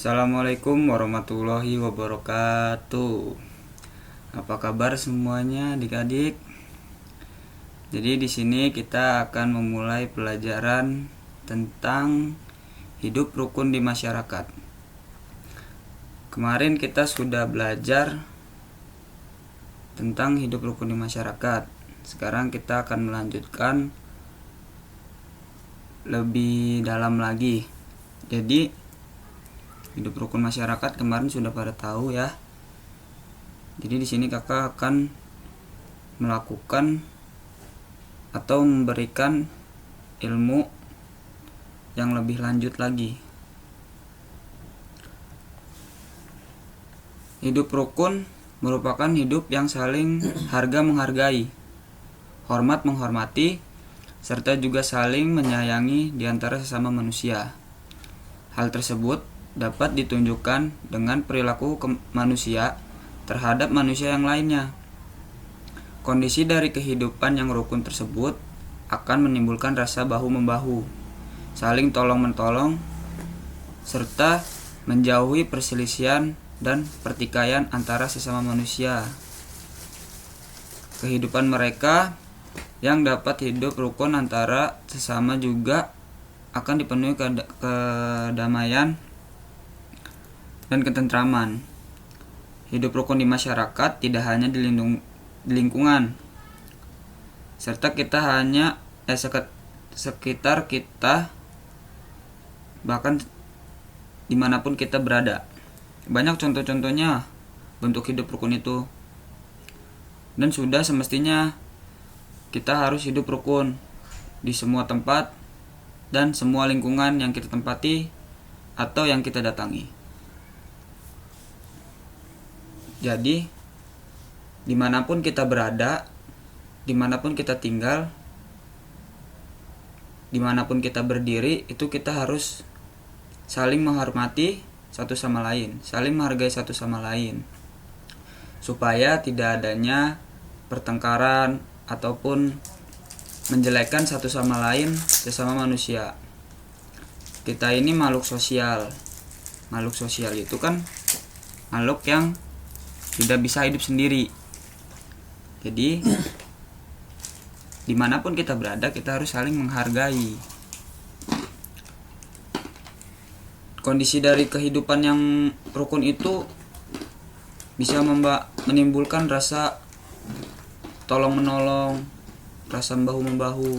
Assalamualaikum warahmatullahi wabarakatuh. Apa kabar semuanya adik-adik? Jadi di sini kita akan memulai pelajaran tentang hidup rukun di masyarakat. Kemarin kita sudah belajar tentang hidup rukun di masyarakat. Sekarang kita akan melanjutkan lebih dalam lagi. Jadi hidup rukun masyarakat kemarin sudah pada tahu ya. Jadi di sini kakak akan melakukan atau memberikan ilmu yang lebih lanjut lagi. Hidup rukun merupakan hidup yang saling harga menghargai, hormat menghormati, serta juga saling menyayangi di antara sesama manusia. Hal tersebut dapat ditunjukkan dengan perilaku manusia terhadap manusia yang lainnya. Kondisi dari kehidupan yang rukun tersebut akan menimbulkan rasa bahu-membahu, saling tolong-menolong, serta menjauhi perselisihan dan pertikaian antara sesama manusia. Kehidupan mereka yang dapat hidup rukun antara sesama juga akan dipenuhi kedamaian dan ketentraman. Hidup rukun di masyarakat tidak hanya di lingkungan, serta sekitar kita, bahkan dimanapun kita berada. Banyak contoh-contohnya bentuk hidup rukun itu, dan sudah semestinya kita harus hidup rukun di semua tempat dan semua lingkungan yang kita tempati atau yang kita datangi. Jadi, dimanapun kita berada, dimanapun kita tinggal, dimanapun kita berdiri, itu kita harus saling menghormati satu sama lain, saling menghargai satu sama lain, supaya tidak adanya pertengkaran ataupun menjelekkan satu sama lain sesama manusia. Kita ini makhluk sosial. Makhluk sosial itu kan makhluk yang tidak bisa hidup sendiri. Jadi dimanapun kita berada, kita harus saling menghargai. Kondisi dari kehidupan yang rukun itu bisa menimbulkan rasa tolong-menolong, rasa bahu-membahu,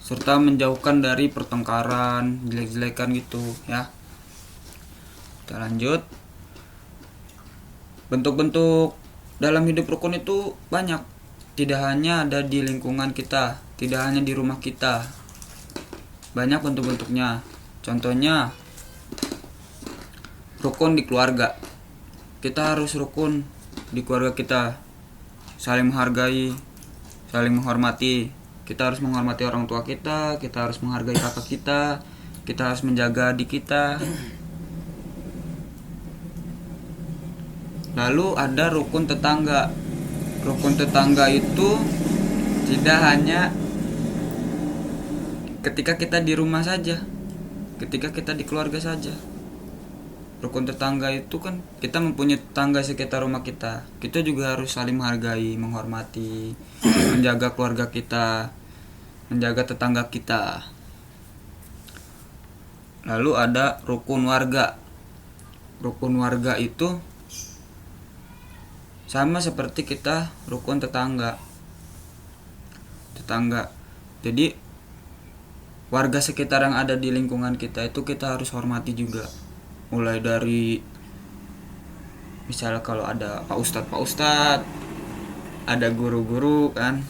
serta menjauhkan dari pertengkaran, jelek-jelekan gitu ya. Kita lanjut. Bentuk-bentuk dalam hidup rukun itu banyak. Tidak hanya ada di lingkungan kita, tidak hanya di rumah kita. Banyak bentuk-bentuknya. Contohnya rukun di keluarga. Kita harus rukun di keluarga kita, saling menghargai, saling menghormati. Kita harus menghormati orang tua kita harus menghargai kakak kita harus menjaga adik kita. Lalu ada rukun tetangga. Rukun tetangga itu tidak hanya ketika kita di rumah saja, ketika kita di keluarga saja. Rukun tetangga itu kan kita mempunyai tetangga sekitar rumah kita. Kita juga harus saling menghargai, menghormati, menjaga keluarga kita, menjaga tetangga kita. Lalu ada rukun warga. Rukun warga itu sama seperti kita rukun tetangga. Jadi warga sekitar yang ada di lingkungan kita itu kita harus hormati juga. Mulai dari misalnya kalau ada Pak Ustadz, ada guru-guru kan,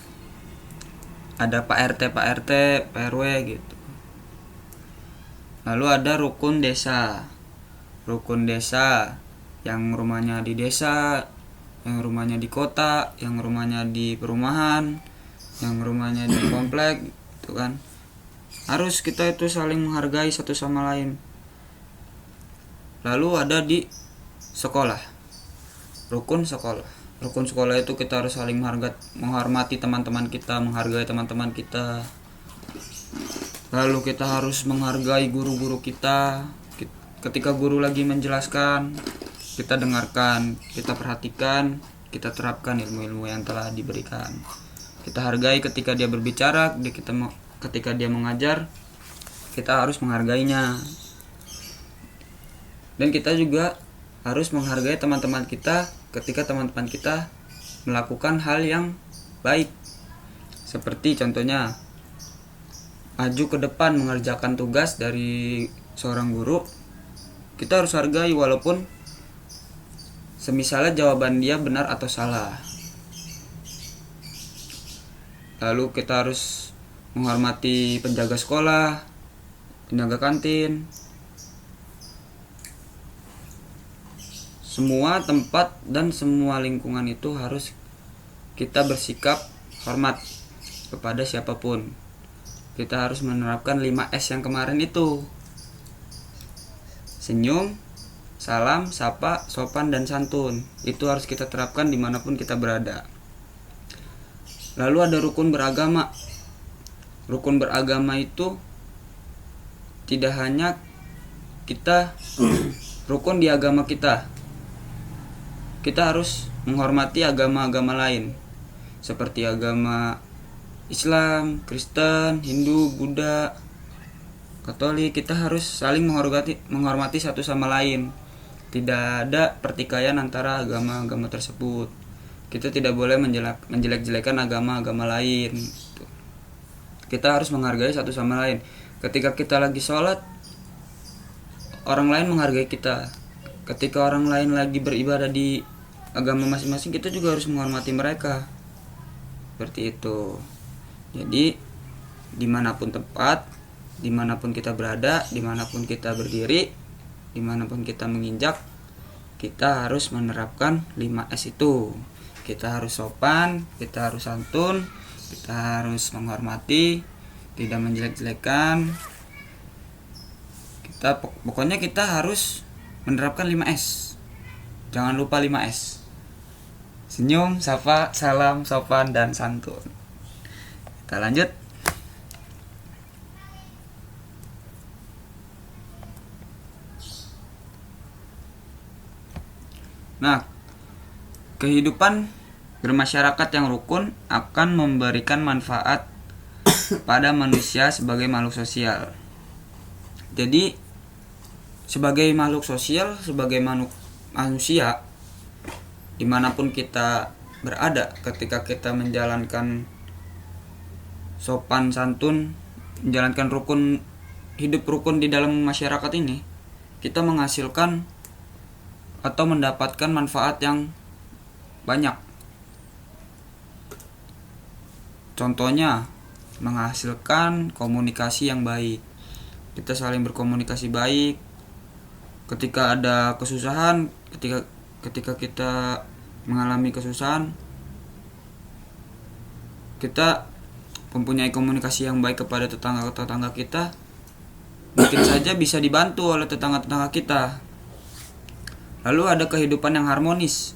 ada Pak RT, Pak RW gitu. Lalu ada rukun desa. Rukun desa yang rumahnya di desa, yang rumahnya di kota, yang rumahnya di perumahan, yang rumahnya di komplek gitu kan. Harus kita itu saling menghargai satu sama lain. Lalu ada di sekolah. Rukun sekolah. Rukun sekolah itu kita harus saling menghormati teman-teman kita, menghargai teman-teman kita. Lalu kita harus menghargai guru-guru kita. ketika guru lagi menjelaskan, kita dengarkan, kita perhatikan, kita terapkan ilmu-ilmu yang telah diberikan. Kita hargai ketika dia berbicara, ketika dia mengajar, kita harus menghargainya. Dan kita juga harus menghargai teman-teman kita ketika teman-teman kita melakukan hal yang baik. Seperti contohnya maju ke depan mengerjakan tugas dari seorang guru, kita harus hargai walaupun semisalnya jawaban dia benar atau salah. Lalu kita harus menghormati penjaga sekolah, penjaga kantin. Semua tempat dan semua lingkungan itu harus kita bersikap hormat kepada siapapun. Kita harus menerapkan 5S yang kemarin itu. Senyum, salam, sapa, sopan, dan santun. Itu harus kita terapkan dimanapun kita berada. Lalu ada rukun beragama. Rukun beragama itu tidak hanya kita rukun di agama kita. Kita harus menghormati agama-agama lain. Seperti agama Islam, Kristen, Hindu, Buddha, Katolik. Kita harus saling menghormati satu sama lain. Tidak ada pertikaian antara agama-agama tersebut. Kita tidak boleh menjelek-jelekan agama-agama lain. Kita harus menghargai satu sama lain. Ketika kita lagi sholat, orang lain menghargai kita. Ketika orang lain lagi beribadah di agama masing-masing, kita juga harus menghormati mereka. Seperti itu. Jadi dimanapun tempat, dimanapun kita berada, dimanapun kita berdiri, dimanapun kita menginjak, kita harus menerapkan 5S itu. Kita harus sopan, kita harus santun, kita harus menghormati, tidak menjelek-jelekan. Pokoknya kita harus menerapkan 5S. Jangan lupa 5S. Senyum, sapa, salam, sopan, dan santun. Kita lanjut. Nah, kehidupan bermasyarakat yang rukun akan memberikan manfaat pada manusia sebagai makhluk sosial. Jadi, sebagai makhluk sosial, sebagai manusia, dimanapun kita berada, ketika kita menjalankan sopan santun, menjalankan hidup rukun di dalam masyarakat ini, kita menghasilkan atau mendapatkan manfaat yang banyak. Contohnya, menghasilkan komunikasi yang baik. Kita saling berkomunikasi baik. Ketika ada kesusahan, ketika kita mengalami kesusahan, kita mempunyai komunikasi yang baik kepada tetangga-tetangga kita, mungkin saja bisa dibantu oleh tetangga-tetangga kita. Lalu ada kehidupan yang harmonis.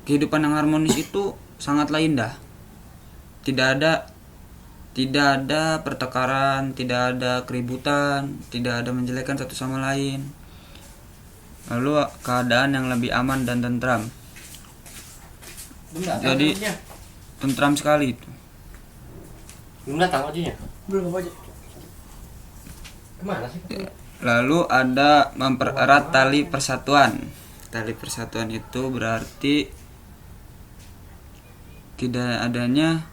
Kehidupan yang harmonis itu sangatlah indah. Tidak ada pertengkaran, tidak ada keributan, tidak ada menjelekkan satu sama lain. Lalu keadaan yang lebih aman dan tentram. Jadi tentram sekali itu. Belum datang aja. Belum aja. Kemana sih? Lalu ada mempererat tali persatuan. Tali persatuan itu berarti tidak adanya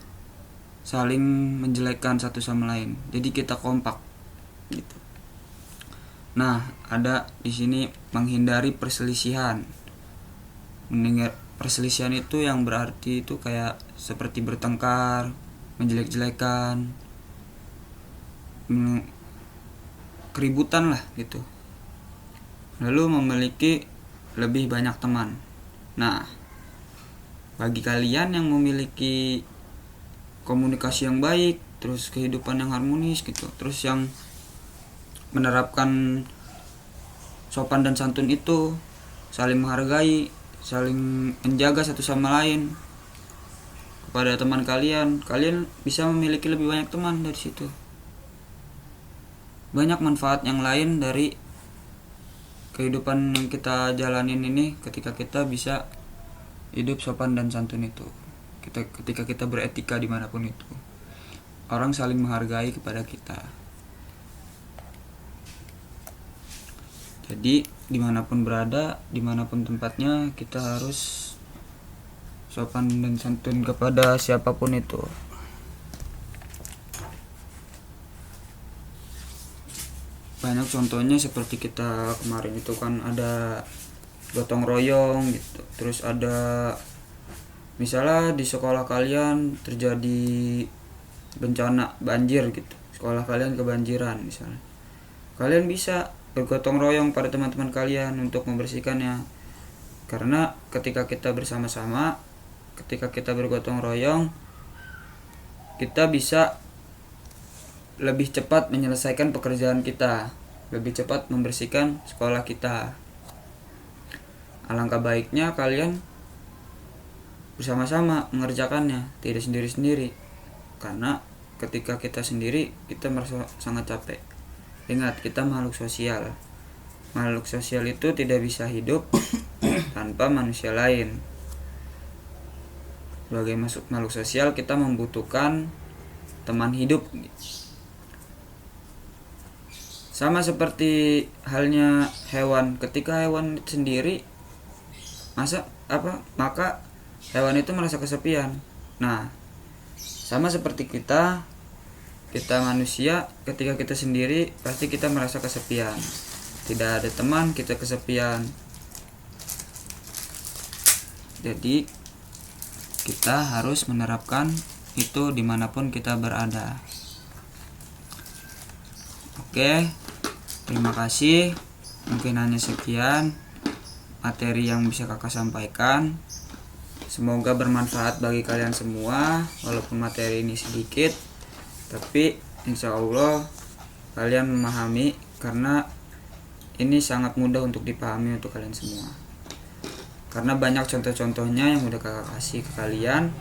saling menjelekkan satu sama lain. Jadi kita kompak gitu. Nah, ada di sini menghindari perselisihan. Perselisihan itu yang berarti itu kayak seperti bertengkar, menjelek-jelekan, keributan lah gitu. Lalu memiliki lebih banyak teman. Nah, bagi kalian yang memiliki komunikasi yang baik, terus kehidupan yang harmonis gitu, terus yang menerapkan sopan dan santun itu, saling menghargai, saling menjaga satu sama lain kepada teman kalian bisa memiliki lebih banyak teman dari situ. banyak manfaat yang lain dari kehidupan yang kita jalanin ini ketika kita bisa hidup sopan dan santun itu. Ketika kita beretika dimanapun itu, orang saling menghargai kepada kita. Jadi dimanapun berada, dimanapun tempatnya, kita harus sopan dan santun kepada siapapun itu. Banyak contohnya seperti kita kemarin itu kan ada gotong royong gitu. Terus ada misalnya di sekolah kalian terjadi bencana banjir gitu. Sekolah kalian kebanjiran misalnya. Kalian bisa bergotong royong pada teman-teman kalian untuk membersihkannya. Karena ketika kita bersama-sama, ketika kita bergotong royong, kita bisa lebih cepat menyelesaikan pekerjaan kita, lebih cepat membersihkan sekolah kita. Alangkah baiknya kalian bersama-sama mengerjakannya, tidak sendiri-sendiri. Karena ketika kita sendiri, kita merasa sangat capek. Ingat, kita makhluk sosial. Makhluk sosial itu tidak bisa hidup tanpa manusia lain. Sebagai makhluk sosial, kita membutuhkan teman hidup. Sama seperti halnya hewan, ketika hewan sendiri maka hewan itu merasa kesepian. Nah, sama seperti kita manusia, ketika kita sendiri pasti kita merasa kesepian. Tidak ada teman, kita kesepian. Jadi kita harus menerapkan itu dimanapun kita berada. Oke, terima kasih. Mungkin hanya sekian materi yang bisa kakak sampaikan. Semoga bermanfaat bagi kalian semua. Walaupun materi ini sedikit, tapi insya Allah kalian memahami, karena ini sangat mudah untuk dipahami untuk kalian semua. Karena banyak contoh-contohnya yang udah kakak kasih ke kalian.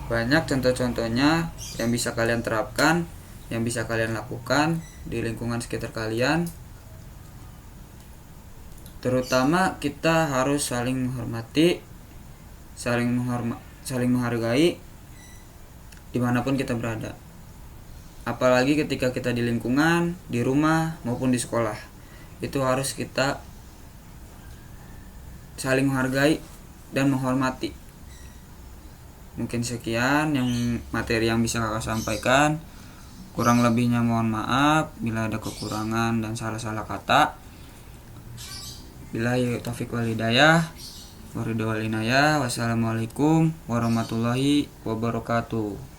Banyak contoh-contohnya yang bisa kalian terapkan, yang bisa kalian lakukan di lingkungan sekitar kalian. Terutama kita harus saling menghormati, saling menghargai dimanapun kita berada. Apalagi ketika kita di lingkungan, di rumah maupun di sekolah, itu harus kita saling menghargai dan menghormati. Mungkin sekian yang materi yang bisa kakak sampaikan. Kurang lebihnya mohon maaf bila ada kekurangan dan salah-salah kata. Billahi taufiq wal hidayah. Wassalamualaikum warahmatullahi wabarakatuh.